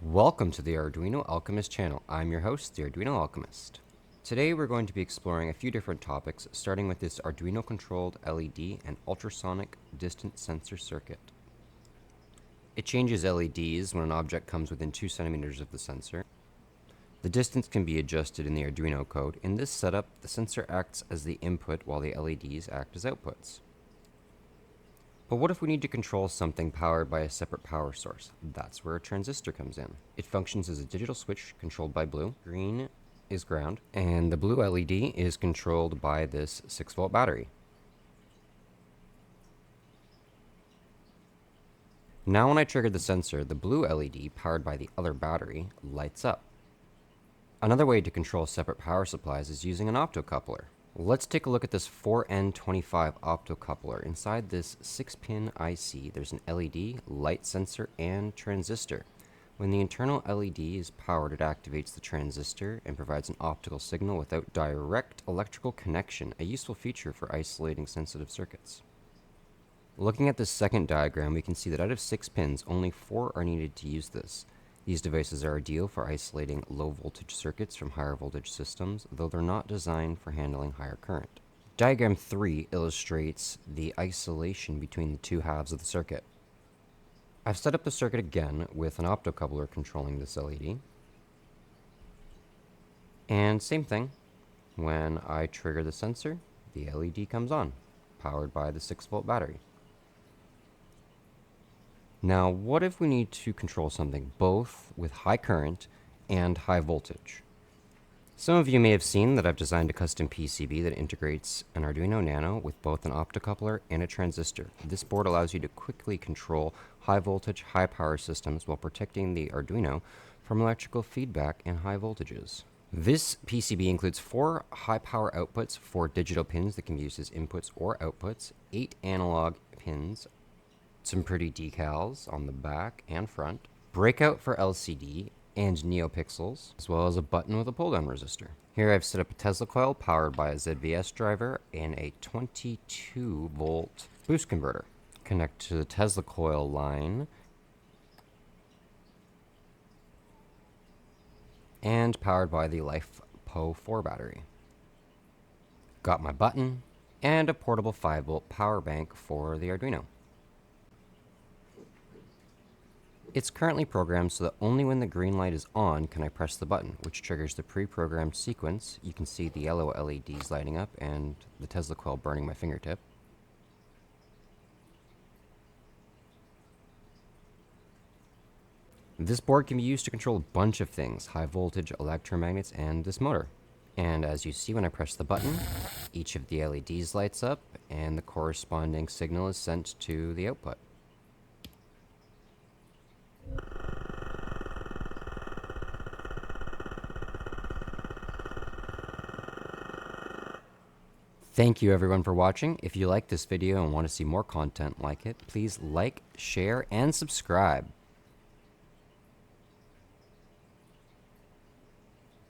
Welcome to the Arduino Alchemist channel. I'm your host, the Arduino Alchemist. Today we're going to be exploring a few different topics, starting with this Arduino controlled LED and ultrasonic distance sensor circuit. It changes LEDs when an object comes within 2 centimeters of the sensor. The distance can be adjusted in the Arduino code. In this setup, the sensor acts as the input while the LEDs act as outputs. But what if we need to control something powered by a separate power source? That's where a transistor comes in. It functions as a digital switch controlled by blue. Green is ground, and the blue LED is controlled by this 6-volt battery. Now when I trigger the sensor, the blue LED, powered by the other battery, lights up. Another way to control separate power supplies is using an optocoupler. Let's take a look at this 4N25 optocoupler. Inside this 6-pin IC, there's an LED, light sensor, and transistor. When the internal LED is powered, it activates the transistor and provides an optical signal without direct electrical connection, a useful feature for isolating sensitive circuits. Looking at this second diagram, we can see that out of 6 pins, only 4 are needed to use this. These devices are ideal for isolating low-voltage circuits from higher-voltage systems, though they're not designed for handling higher current. Diagram 3 illustrates the isolation between the two halves of the circuit. I've set up the circuit again with an optocoupler controlling this LED. And same thing, when I trigger the sensor, the LED comes on, powered by the 6-volt battery. Now, what if we need to control something both with high current and high voltage? Some of you may have seen that I've designed a custom PCB that integrates an Arduino Nano with both an optocoupler and a transistor. This board allows you to quickly control high voltage, high power systems while protecting the Arduino from electrical feedback and high voltages. This PCB includes 4 high power outputs, 4 digital pins that can be used as inputs or outputs, 8 analog pins, some pretty decals on the back and front, breakout for LCD and NeoPixels, as well as a button with a pull-down resistor. Here I've set up a Tesla coil powered by a ZVS driver and a 22-volt boost converter. Connect to the Tesla coil line and powered by the LiFePO4 battery. Got my button and a portable 5-volt power bank for the Arduino. It's currently programmed so that only when the green light is on can I press the button, which triggers the pre-programmed sequence. You can see the yellow LEDs lighting up and the Tesla coil burning my fingertip. This board can be used to control a bunch of things, high voltage electromagnets and this motor. And as you see when I press the button, each of the LEDs lights up and the corresponding signal is sent to the output. Thank you everyone for watching. If you like this video and want to see more content like it, please like, share, and subscribe.